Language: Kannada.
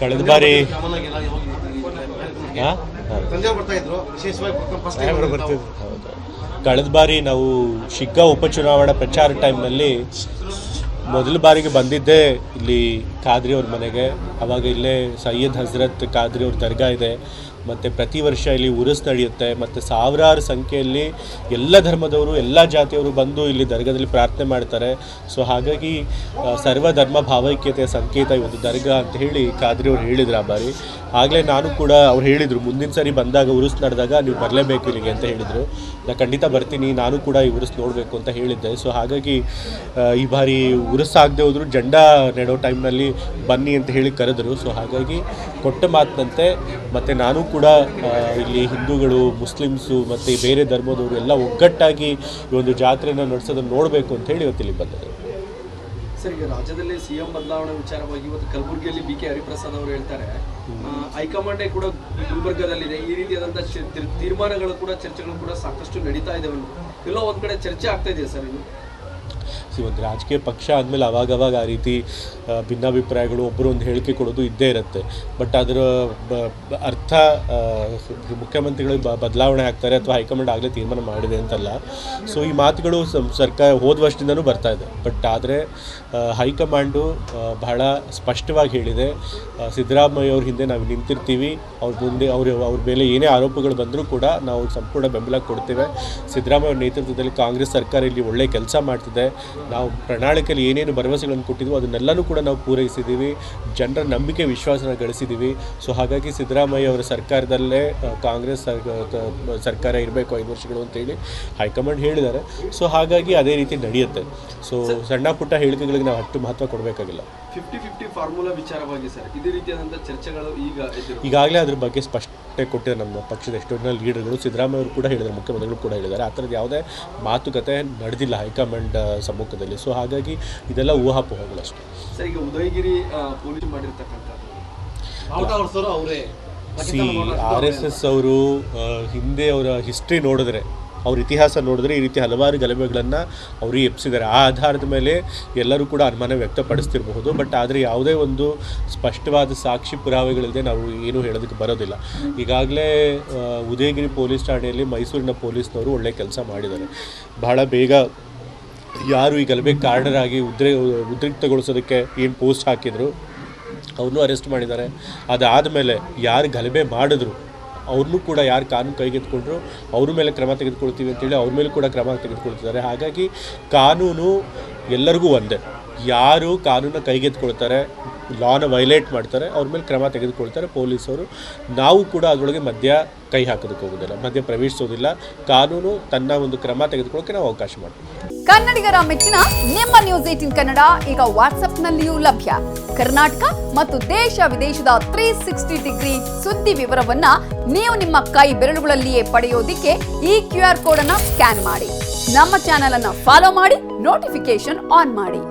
ಕಳೆದ ಬಾರಿ ಕಳೆದ ಬಾರಿ ನಾವು ಶಿಗ್ಗಾ ಉಪಚುನಾವಣಾ ಪ್ರಚಾರ ಟೈಮ್ನಲ್ಲಿ ಮೊದಲ ಬಾರಿಗೆ ಬಂದಿದ್ದೆ ಇಲ್ಲಿ ಖಾದ್ರಿ ಅವ್ರ ಮನೆಗೆ. ಆವಾಗ ಇಲ್ಲೇ ಸೈಯದ್ ಹಜರತ್ ಖಾದ್ರಿ ಅವ್ರ ದರ್ಗಾ ಇದೆ, ಮತ್ತು ಪ್ರತಿ ವರ್ಷ ಇಲ್ಲಿ ಉರುಸ್ ನಡೆಯುತ್ತೆ, ಮತ್ತು ಸಾವಿರಾರು ಸಂಖ್ಯೆಯಲ್ಲಿ ಎಲ್ಲ ಧರ್ಮದವರು ಎಲ್ಲ ಜಾತಿಯವರು ಬಂದು ಇಲ್ಲಿ ದರ್ಗಾದಲ್ಲಿ ಪ್ರಾರ್ಥನೆ ಮಾಡ್ತಾರೆ. ಸೊ ಹಾಗಾಗಿ ಸರ್ವಧರ್ಮ ಭಾವೈಕ್ಯತೆಯ ಸಂಕೇತ ಇವತ್ತು ದರ್ಗಾ ಅಂತ ಹೇಳಿ ಖಾದ್ರಿ ಅವ್ರು ಹೇಳಿದ್ರು ಆ ಬಾರಿ. ಆಗಲೇ ನಾನು ಕೂಡ ಅವ್ರು ಹೇಳಿದರು ಮುಂದಿನ ಸರಿ ಬಂದಾಗ ಉರುಸ್ ನಡೆದಾಗ ನೀವು ಬರಲೇಬೇಕು ಇಲ್ಲಿಗೆ ಅಂತ ಹೇಳಿದರು. ನಾನು ಖಂಡಿತ ಬರ್ತೀನಿ, ನಾನು ಕೂಡ ಈ ಉರುಸ್ ನೋಡಬೇಕು ಅಂತ ಹೇಳಿದ್ದೆ. ಸೊ ಹಾಗಾಗಿ ಈ ಬಾರಿ ಉರುಸ್ ಆಗದೆ ಹೋದ್ರು ಜೆಂಡಾ ನೆಡೋ ಟೈಮ್ನಲ್ಲಿ ಬನ್ನಿ ಅಂತ ಹೇಳಿ ಕರೆದರು. ಸೊ ಹಾಗಾಗಿ ಕೊಟ್ಟ ಮಾತಿನಂತೆ ಮತ್ತು ನಾನು ಕೂಡ ಇಲ್ಲಿ ಹಿಂದೂಗಳು, ಮುಸ್ಲಿಮ್ಸು ಮತ್ತು ಬೇರೆ ಧರ್ಮದವರು ಎಲ್ಲ ಒಗ್ಗಟ್ಟಾಗಿ ಈ ಒಂದು ಜಾತ್ರೆಯನ್ನು ನಡೆಸೋದನ್ನು ನೋಡಬೇಕು ಅಂತ ಹೇಳಿ ಇವತ್ತು ಇಲ್ಲಿ ಬಂದರು. ಸರ್, ಈಗ ರಾಜ್ಯದಲ್ಲಿ ಸಿಎಂ ಬದಲಾವಣೆ ವಿಚಾರವಾಗಿ ಇವತ್ತು ಕಲಬುರಗಿಯಲ್ಲಿ BK ಹರಿಪ್ರಸಾದ್ ಅವರು ಹೇಳ್ತಾರೆ, ಹೈಕಮಾಂಡೇ ಕೂಡ ಗುಲ್ಬರ್ಗದಲ್ಲಿದೆ, ಈ ರೀತಿಯಾದಂಥ ತೀರ್ಮಾನಗಳು ಕೂಡ ಚರ್ಚೆಗಳು ಕೂಡ ಸಾಕಷ್ಟು ನಡೀತಾ ಇದ್ದಾವೆ. ಎಲ್ಲೋ ಒಂದು ಕಡೆ ಚರ್ಚೆ ಆಗ್ತಾ ಇದೆಯಾ ಸರ್ ಇದು? ಒಂದು ರಾಜಕೀಯ ಪಕ್ಷ ಆದಮೇಲೆ ಅವಾಗವಾಗ ಆ ರೀತಿ ಭಿನ್ನಾಭಿಪ್ರಾಯಗಳು ಒಬ್ಬರು ಒಂದು ಹೇಳಿಕೆ ಕೊಡೋದು ಇದ್ದೇ ಇರುತ್ತೆ. ಬಟ್ ಅದರ ಅರ್ಥ ಮುಖ್ಯಮಂತ್ರಿಗಳು ಬದಲಾವಣೆ ಆಗ್ತಾರೆ ಅಥವಾ ಹೈಕಮಾಂಡ್ ಆಗಲೇ ತೀರ್ಮಾನ ಮಾಡಿದೆ ಅಂತಲ್ಲ. ಸೊ ಈ ಮಾತುಗಳು ಸರ್ಕಾರ ಹೋದ ವರ್ಷದಿಂದನೂ ಬರ್ತಾ ಇದೆ. ಬಟ್ ಆದರೆ ಹೈಕಮಾಂಡು ಬಹಳ ಸ್ಪಷ್ಟವಾಗಿ ಹೇಳಿದೆ, ಸಿದ್ದರಾಮಯ್ಯ ಅವ್ರ ಹಿಂದೆ ನಾವು ನಿಂತಿರ್ತೀವಿ, ಅವ್ರ ಮುಂದೆ ಅವ್ರ ಮೇಲೆ ಏನೇ ಆರೋಪಗಳು ಬಂದರೂ ಕೂಡ ನಾವು ಸಂಪೂರ್ಣ ಬೆಂಬಲ ಕೊಡ್ತೇವೆ. ಸಿದ್ದರಾಮಯ್ಯ ನೇತೃತ್ವದಲ್ಲಿ ಕಾಂಗ್ರೆಸ್ ಸರ್ಕಾರ ಇಲ್ಲಿ ಒಳ್ಳೆಯ ಕೆಲಸ ಮಾಡ್ತಿದೆ. ನಾವು ಪ್ರಣಾಳಿಕೆಯಲ್ಲಿ ಏನೇನು ಭರವಸೆಗಳನ್ನು ಕೊಟ್ಟಿದ್ವೋ ಅದನ್ನೆಲ್ಲನೂ ಕೂಡ ನಾವು ಪೂರೈಸಿದ್ದೀವಿ, ಜನರ ನಂಬಿಕೆ ವಿಶ್ವಾಸನ ಗಳಿಸಿದ್ದೀವಿ. ಸೊ ಹಾಗಾಗಿ ಸಿದ್ದರಾಮಯ್ಯ ಅವರ ಸರ್ಕಾರದಲ್ಲೇ ಕಾಂಗ್ರೆಸ್ ಸರ್ಕಾರ ಇರಬೇಕು 5 ವರ್ಷಗಳು ಅಂತೇಳಿ ಹೈಕಮಾಂಡ್ ಹೇಳಿದ್ದಾರೆ. ಸೊ ಹಾಗಾಗಿ ಅದೇ ರೀತಿ ನಡೆಯುತ್ತೆ. ಸೊ ಸಣ್ಣ ಪುಟ್ಟ ಹೇಳಿಕೆಗಳಿಗೆ ನಾವು ಅಷ್ಟು ಮಹತ್ವ ಕೊಡಬೇಕಾಗಿಲ್ಲ. 50-50 ಫಾರ್ಮುಲಾ ವಿಚಾರವಾಗಿ ಸರ್ ಇದೇ ರೀತಿಯಾದಂಥ ಚರ್ಚೆಗಳು ಈಗಾಗಲೇ ಅದ್ರ ಬಗ್ಗೆ ಸ್ಪಷ್ಟತೆ ಕೊಟ್ಟಿದ್ದಾರೆ ನಮ್ಮ ಪಕ್ಷದ ಎಷ್ಟೋ ಜನ ಲೀಡರ್ಗಳು. ಸಿದ್ದರಾಮಯ್ಯ ಅವರು ಕೂಡ ಹೇಳಿದ್ದಾರೆ, ಮುಖ್ಯಮಂತ್ರಿಗಳು ಕೂಡ ಹೇಳಿದ್ದಾರೆ. ಆ ಥರದ್ದು ಯಾವುದೇ ಮಾತುಕತೆ ನಡೆದಿಲ್ಲ ಹೈಕಮಾಂಡ್ ಸಮ್ಮುಖದಲ್ಲಿ. ಸೊ ಹಾಗಾಗಿ ಇದೆಲ್ಲ ಊಹಾಪೋಹಗಳಷ್ಟೇ. ಸರ್, ಈಗ ಉದಯಗಿರಿ ಪೊಲೀಸ್ ಮಾಡಿರ್ತಕ್ಕಂಥದ್ದು RSS ಅವರು ಹಿಂದೆ ಅವರ ಹಿಸ್ಟ್ರಿ ನೋಡಿದ್ರೆ, ಅವ್ರ ಇತಿಹಾಸ ನೋಡಿದ್ರೆ ಈ ರೀತಿ ಹಲವಾರು ಗಲಭೆಗಳನ್ನು ಅವರು ಎಪ್ಸಿದ್ದಾರೆ. ಆ ಆಧಾರದ ಮೇಲೆ ಎಲ್ಲರೂ ಕೂಡ ಅನುಮಾನ ವ್ಯಕ್ತಪಡಿಸ್ತಿರಬಹುದು. ಬಟ್ ಆದರೆ ಯಾವುದೇ ಒಂದು ಸ್ಪಷ್ಟವಾದ ಸಾಕ್ಷಿ ಪುರಾವೆಗಳಿಲ್ಲದೆ ನಾವು ಏನೂ ಹೇಳೋದಕ್ಕೆ ಬರೋದಿಲ್ಲ. ಈಗಾಗಲೇ ಉದಯಗಿರಿ ಪೊಲೀಸ್ ಠಾಣೆಯಲ್ಲಿ ಮೈಸೂರಿನ ಪೊಲೀಸ್ನವರು ಒಳ್ಳೆಯ ಕೆಲಸ ಮಾಡಿದ್ದಾರೆ. ಬಹಳ ಬೇಗ ಯಾರು ಈ ಗಲಭೆಗೆ ಕಾರಣರಾಗಿ ಉದ್ರಿಕ್ತಗೊಳಿಸೋದಕ್ಕೆ ಏನು ಪೋಸ್ಟ್ ಹಾಕಿದ್ರು ಅವ್ರನ್ನೂ ಅರೆಸ್ಟ್ ಮಾಡಿದ್ದಾರೆ. ಅದಾದಮೇಲೆ ಯಾರು ಗಲಭೆ ಮಾಡಿದ್ರು ಅವ್ರನ್ನೂ ಕೂಡ ಯಾರು ಕಾನೂನು ಕೈಗೆತ್ಕೊಂಡ್ರು ಅವ್ರ ಮೇಲೆ ಕ್ರಮ ತೆಗೆದುಕೊಳ್ತೀವಿ ಅಂತೇಳಿ ಅವ್ರ ಮೇಲೆ ಕೂಡ ಕ್ರಮ ತೆಗೆದುಕೊಳ್ತಿದ್ದಾರೆ. ಹಾಗಾಗಿ ಕಾನೂನು ಎಲ್ಲರಿಗೂ ಒಂದೇ. ಯಾರು ಕಾನೂನನ್ನ ಕೈಗೆತ್ಕೊಳ್ತಾರೆ, ಲಾನ ವೈಲೇಟ್ ಮಾಡ್ತಾರೆ, ಅವ್ರ ಮೇಲೆ ಕ್ರಮ ತೆಗೆದುಕೊಳ್ತಾರೆ ಪೊಲೀಸರು. ನಾವು ಕೂಡ ಅದರೊಳಗೆ ಮಧ್ಯ ಕೈ ಹಾಕೋದಕ್ಕೆ ಹೋಗೋದಿಲ್ಲ, ಮಧ್ಯ ಪ್ರವೇಶಿಸೋದಿಲ್ಲ. ಕಾನೂನು ತನ್ನ ಒಂದು ಕ್ರಮ ತೆಗೆದುಕೊಳ್ಳೋಕೆ ನಾವು ಅವಕಾಶ ಮಾಡ್ತೀವಿ. ಕನ್ನಡಿಗರ ಮೆಚ್ಚಿನ ನಿಮ್ಮ ನ್ಯೂಸ್ 18 ಕನ್ನಡ ಈಗ ವಾಟ್ಸ್ಆಪ್ನಲ್ಲಿಯೂ ಲಭ್ಯ. ಕರ್ನಾಟಕ ಮತ್ತು ದೇಶ ವಿದೇಶದ 360 ಡಿಗ್ರಿ ಸುದ್ದಿ ವಿವರವನ್ನ ನೀವು ನಿಮ್ಮ ಕೈ ಬೆರಳುಗಳಲ್ಲಿಯೇ ಪಡೆಯೋದಿಕ್ಕೆ ಈ QR ಕೋಡ್ ಅನ್ನು ಸ್ಕ್ಯಾನ್ ಮಾಡಿ. ನಮ್ಮ ಚಾನೆಲ್ ಅನ್ನು ಫಾಲೋ ಮಾಡಿ, ನೋಟಿಫಿಕೇಶನ್ ಆನ್ ಮಾಡಿ.